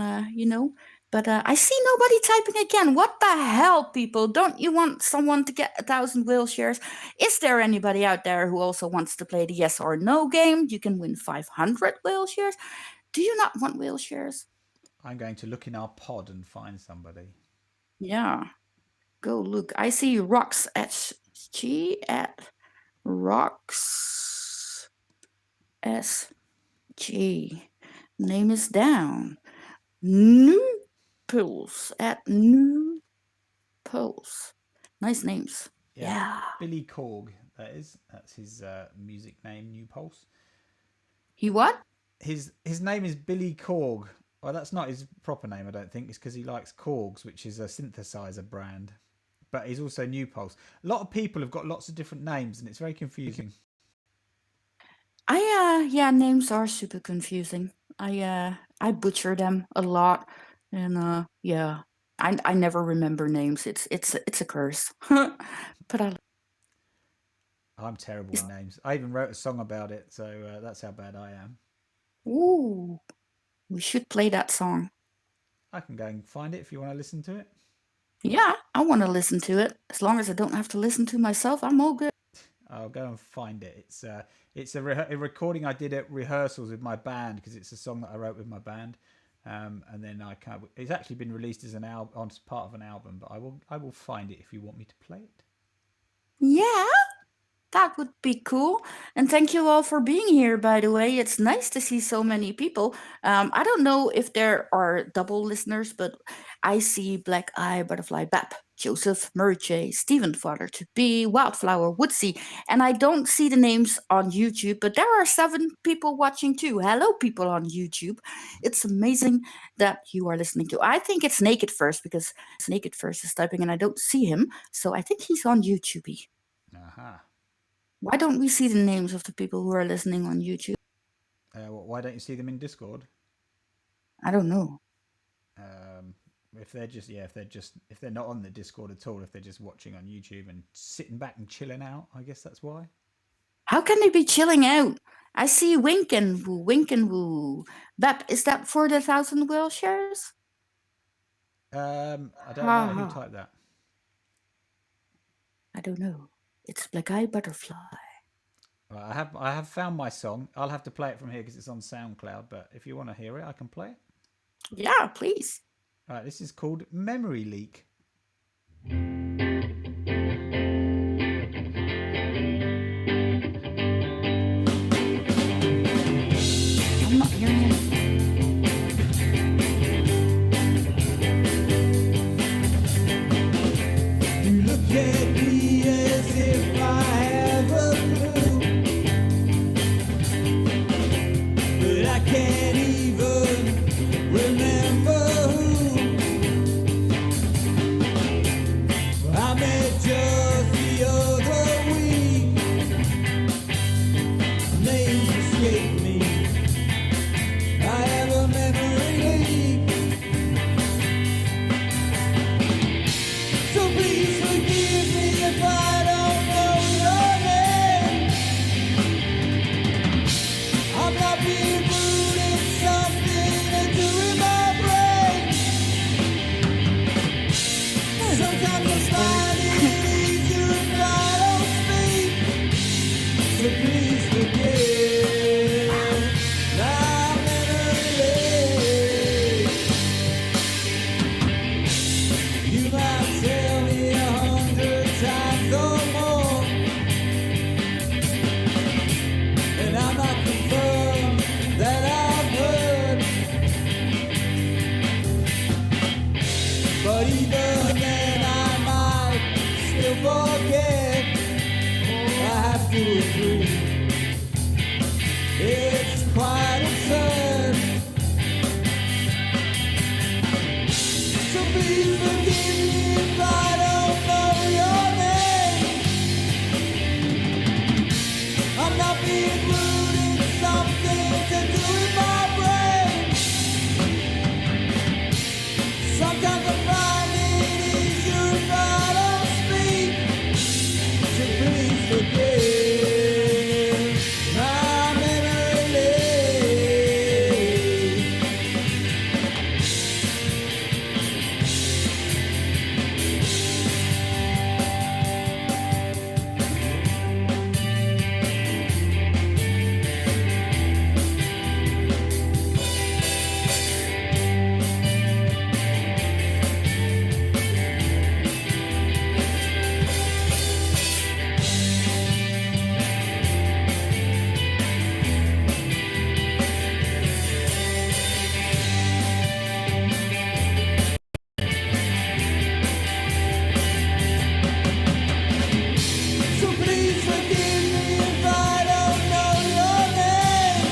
But I see nobody typing again. What the hell, people? Don't you want someone to get 1,000 whale shares? Is there anybody out there who also wants to play the yes or no game? You can win 500 whale shares. Do you not want whale shares? I'm going to look in our pod and find somebody. Yeah. Go look. I see Rox SG at Rox SG. Name is down. New Pulse at New Pulse. Nice names. Yeah. Billy Korg, that's his music name, New Pulse. He what? His name is Billy Korg. Well, that's not his proper name, I don't think. It's because he likes Korgs, which is a synthesizer brand. But he's also New Pulse. A lot of people have got lots of different names, and it's very confusing. Names are super confusing. I butcher them a lot, and I never remember names. It's a curse. But I'm terrible with names. I even wrote a song about it, so that's how bad I am. Ooh, we should play that song. I can go and find it if you want to listen to it. Yeah, I want to listen to it. As long as I don't have to listen to myself, I'm all good. I'll go and find it. It's a recording I did at rehearsals with my band, because it's a song that I wrote with my band, and then it's actually been released as as part of an album. But I will find it if you want me to play it. Yeah, that would be cool. And thank you all for being here, by the way. It's nice to see so many people. I don't know if there are double listeners, but I see Black Eye, Butterfly Bap, Joseph, Murray, Stephen, Father to Be, Wildflower, Woodsy, and I don't see the names on YouTube, but there are 7 people watching too. Hello, people on YouTube. It's amazing that you are listening to. I think it's Naked First, because Naked First is typing and I don't see him, so I think he's on YouTube. Aha. Why don't we see the names of the people who are listening on YouTube? Why don't you see them in Discord? I don't know. If they're not on the Discord at all, if they're just watching on YouTube and sitting back and chilling out, I guess that's why. How can they be chilling out? I see Wink and Woo. Bep, is that for the 1,000 whale shares? I don't know who typed that. I don't know. It's Black Eye Butterfly. Well, I have found my song. I'll have to play it from here because it's on SoundCloud. But if you want to hear it, I can play it. Yeah, please. All right, this is called Memory Leak. I'm not hearing it. You look at me as if I have a clue, but I can't even remember who. I met just the other week. Names escape me. I have a memory leak. So please forgive me if I don't know your name. I'm not being rude, it's something to do with my brain. Sometimes I find it easier if I don't speak. So please forgive my memory leak. You might tell me 100 times or more, and I'm not confirmed that I've heard. But even then I might still forget. I have to agree, it's please forgive me if I don't know your name. I'm not being rude, it's something to do with my brain. Sometimes I find it easier if I don't speak. So please forgive my memory lane. So please forgive me if I don't know your name.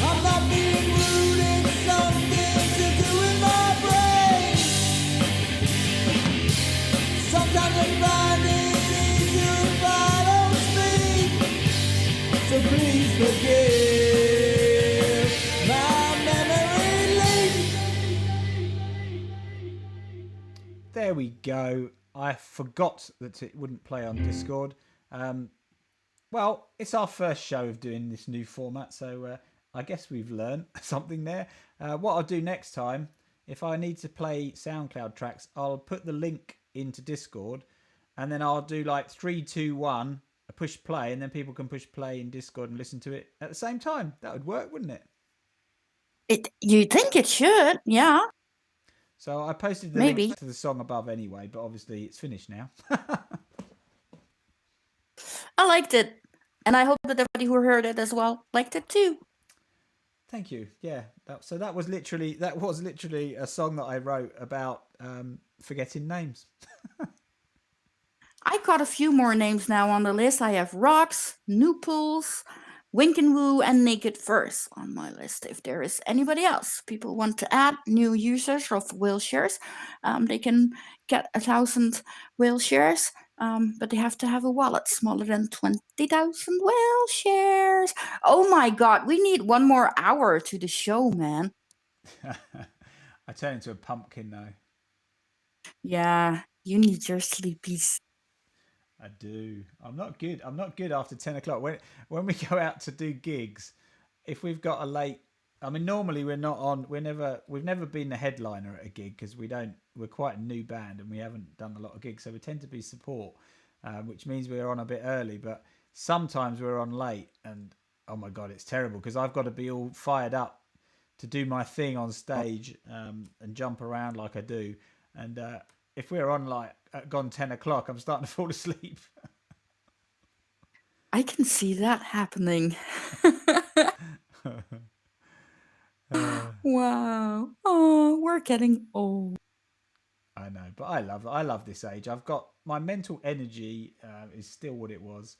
I'm not being rude, it's something to do with my brain. Sometimes I find it easier if I don't speak. So please forgive my memory leak. There we go. I forgot that it wouldn't play on Discord. Well, it's our first show of doing this new format, so I guess we've learned something there. What I'll do next time, if I need to play SoundCloud tracks, I'll put the link into Discord, and then I'll do like 3, 2, 1, a push play, and then people can push play in Discord and listen to it at the same time. That would work, wouldn't it? You think it should, yeah. So I posted the Maybe. link to the song above anyway, but obviously it's finished now. I liked it. And I hope that everybody who heard it as well liked it too. Thank you. Yeah. That was literally a song that I wrote about forgetting names. I got a few more names now on the list. I have Rocks, Nooples, Wink and Woo, and Naked Verse on my list. If there is anybody else people want to add, new users of whale shares, they can get 1,000 whale shares, but they have to have a wallet smaller than 20,000 whale shares. Oh my god, we need 1 more hour to the show, man. I turn into a pumpkin now. Yeah, you need your sleepies. I do. I'm not good. I'm not good after 10 o'clock. When we go out to do gigs, if we've got a late, I mean, normally we've never been the headliner at a gig because we're quite a new band and we haven't done a lot of gigs. So we tend to be support, which means we're on a bit early, but sometimes we're on late and oh my God, it's terrible because I've got to be all fired up to do my thing on stage and jump around like I do. And if we're on gone 10 o'clock, I'm starting to fall asleep. I can see that happening. Wow. Oh, we're getting old. I know, but I love this age. I've got my mental energy is still what it was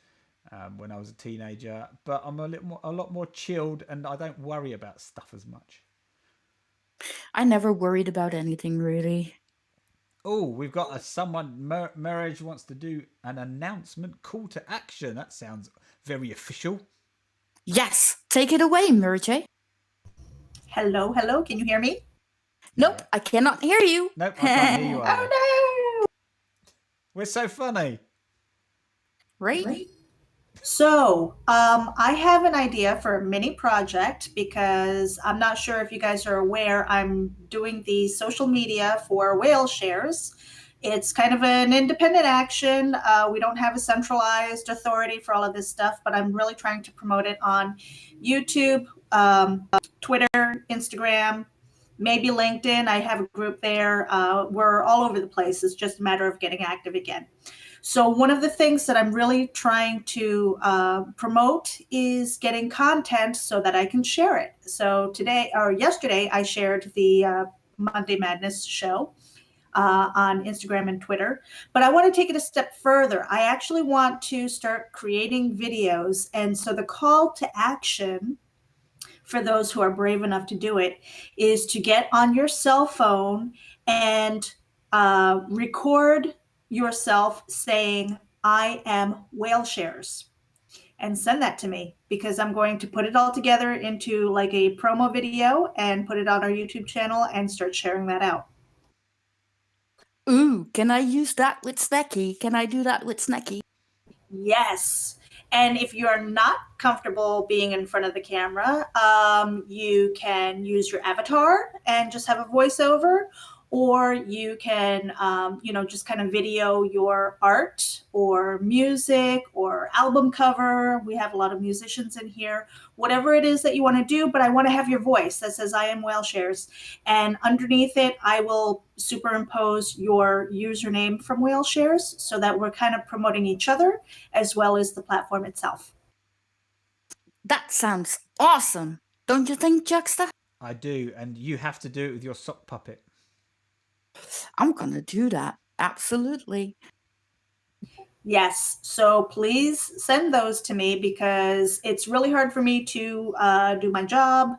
when I was a teenager, but I'm a lot more chilled, and I don't worry about stuff as much. I never worried about anything really. Oh, we've got someone. Marriage wants to do an announcement, call to action. That sounds very official. Yes, take it away, Murjay. Hello, hello. Can you hear me? Nope, I cannot hear you. Nope, I can't hear you either. Oh no! We're so funny. Right? So, I have an idea for a mini project because I'm not sure if you guys are aware, I'm doing the social media for whale shares. It's kind of an independent action. We don't have a centralized authority for all of this stuff, but I'm really trying to promote it on YouTube, Twitter, Instagram, maybe LinkedIn. I have a group there. We're all over the place. It's just a matter of getting active again. So one of the things that I'm really trying to promote is getting content so that I can share it. So yesterday, I shared the Monday Madness show on Instagram and Twitter. But I want to take it a step further. I actually want to start creating videos. And so the call to action for those who are brave enough to do it, is to get on your cell phone and record yourself saying, I am whale shares, and send that to me, because I'm going to put it all together into like a promo video and put it on our YouTube channel and start sharing that out. Ooh, can I use that with Snacky? Can I do that with Snacky? Yes. And if you're not comfortable being in front of the camera, you can use your avatar and just have a voiceover, or you can, just kind of video your art or music or album cover. We have a lot of musicians in here. Whatever it is that you want to do, but I want to have your voice that says I am Whale Shares. And underneath it, I will superimpose your username from Whale Shares, so that we're kind of promoting each other as well as the platform itself. That sounds awesome. Don't you think, Juxta? I do, and you have to do it with your sock puppet. I'm gonna do that. Absolutely. Yes, so please send those to me, because it's really hard for me to do my job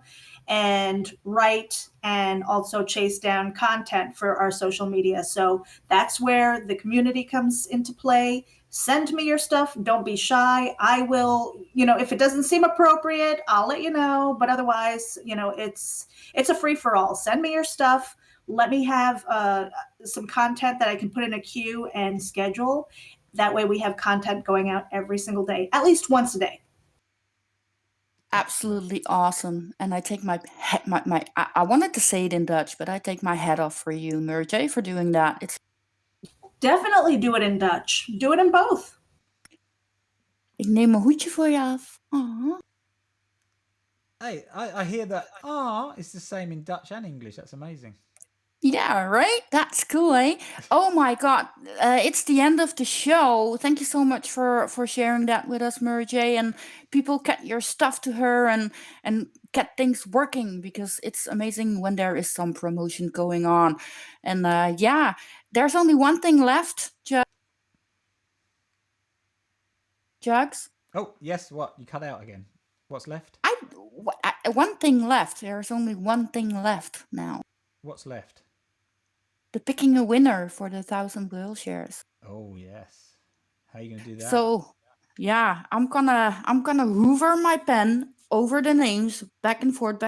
and write and also chase down content for our social media. So that's where the community comes into play. Send me your stuff. Don't be shy. I will, if it doesn't seem appropriate, I'll let you know. But otherwise, it's a free for all. Send me your stuff. Let me have some content that I can put in a queue and schedule. That way we have content going out every single day, at least once a day. Absolutely awesome. And I take I wanted to say it in Dutch, but I take my hat off for you, Merjay, for doing that. It's Definitely do it in Dutch. Do it in both. Ik neem mijn hoedje voor je af. Aw. Hey, I hear that is the same in Dutch and English. That's amazing. Yeah, right? That's cool, eh? Oh my God. It's the end of the show. Thank you so much for sharing that with us, Merjay. And people, get your stuff to her and get things working, because it's amazing when there is some promotion going on. And yeah, there's only one thing left, Jugs. Oh, yes, what? You cut out again. What's left? One thing left. There's only one thing left now. What's left? The picking a winner for the 1,000 whale shares. Oh, yes. How are you going to do that? So, yeah, I'm gonna hoover my pen over the names back and forth,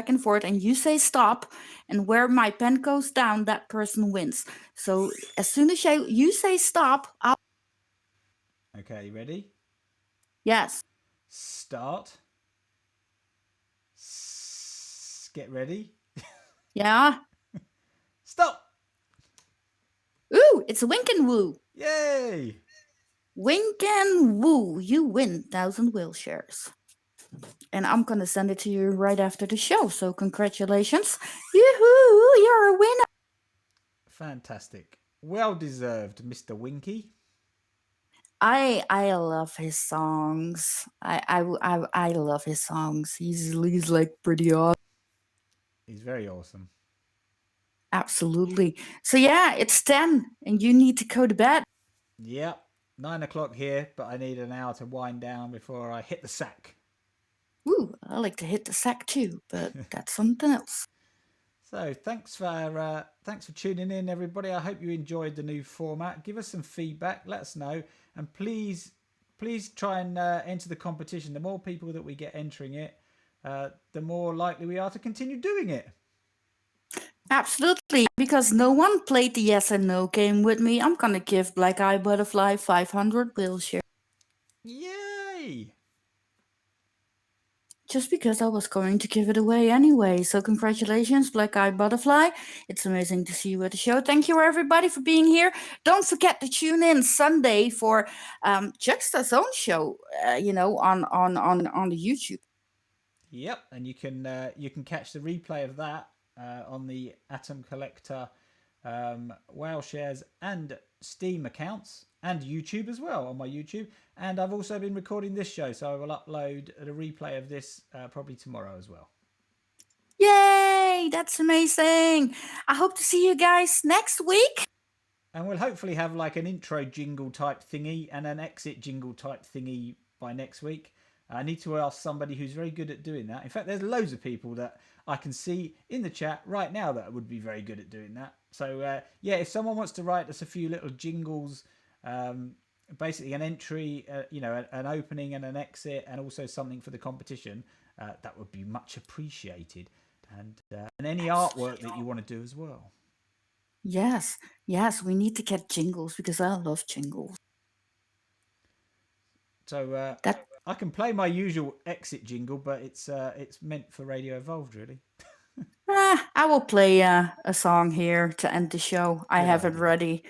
and you say stop, and where my pen goes down, that person wins. So as soon as you say stop, I'll... Okay, you ready? Yes. Start. Get ready. Yeah. Stop. Ooh, it's Wink and Woo. Yay! Wink and Woo, you win 1,000 whale shares. And I'm gonna send it to you right after the show. So congratulations. Yoo-hoo, you're a winner. Fantastic. Well deserved, Mr. Winky. I love his songs. I love his songs. He's like pretty awesome. He's very awesome. Absolutely. So yeah, it's 10 and you need to go to bed. Yep. 9 o'clock here, but I need an hour to wind down before I hit the sack. Ooh, I like to hit the sack too, but that's something else. So thanks for tuning in, everybody. I hope you enjoyed the new format. Give us some feedback. Let us know, and please try and enter the competition. The more people that we get entering it, the more likely we are to continue doing it. Absolutely, because no one played the yes and no game with me. I'm gonna give Black Eye Butterfly 500 whale shares. Yay! Just because I was going to give it away anyway. So congratulations, Black Eye Butterfly. It's amazing to see you at the show. Thank you, everybody, for being here. Don't forget to tune in Sunday for Juxta's own show, on the YouTube. Yep, and you can catch the replay of that on the Atom Collector Whale Shares and Steam accounts, and YouTube as well, on my YouTube. And I've also been recording this show, so I will upload the replay of this probably tomorrow as well. Yay! That's amazing. I hope to see you guys next week. And we'll hopefully have like an intro jingle type thingy and an exit jingle type thingy by next week. I need to ask somebody who's very good at doing that. In fact, there's loads of people that I can see in the chat right now that would be very good at doing that. So yeah, if someone wants to write us a few little jingles, basically an entry, an opening and an exit, and also something for the competition, that would be much appreciated. And any artwork that you want to do as well. Yes, we need to get jingles because I love jingles. So I can play my usual exit jingle, but it's meant for Radio Evolved, really. I will play a song here to end the show. I have it ready.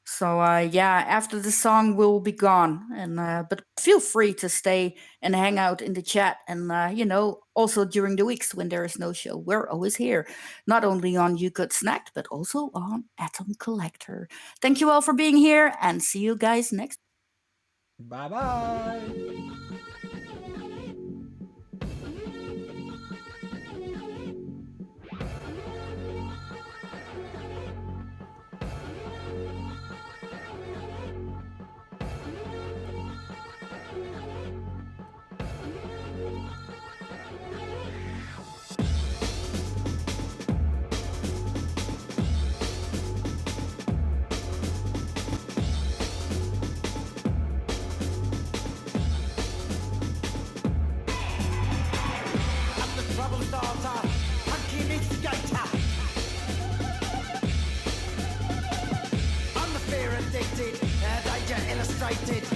So after the song we'll be gone, and but feel free to stay and hang out in the chat, and also during the weeks when there is no show, we're always here, not only on You Got Snacked, but also on Atom Collector. Thank you all for being here, and see you guys next. Bye bye. Danger illustrated.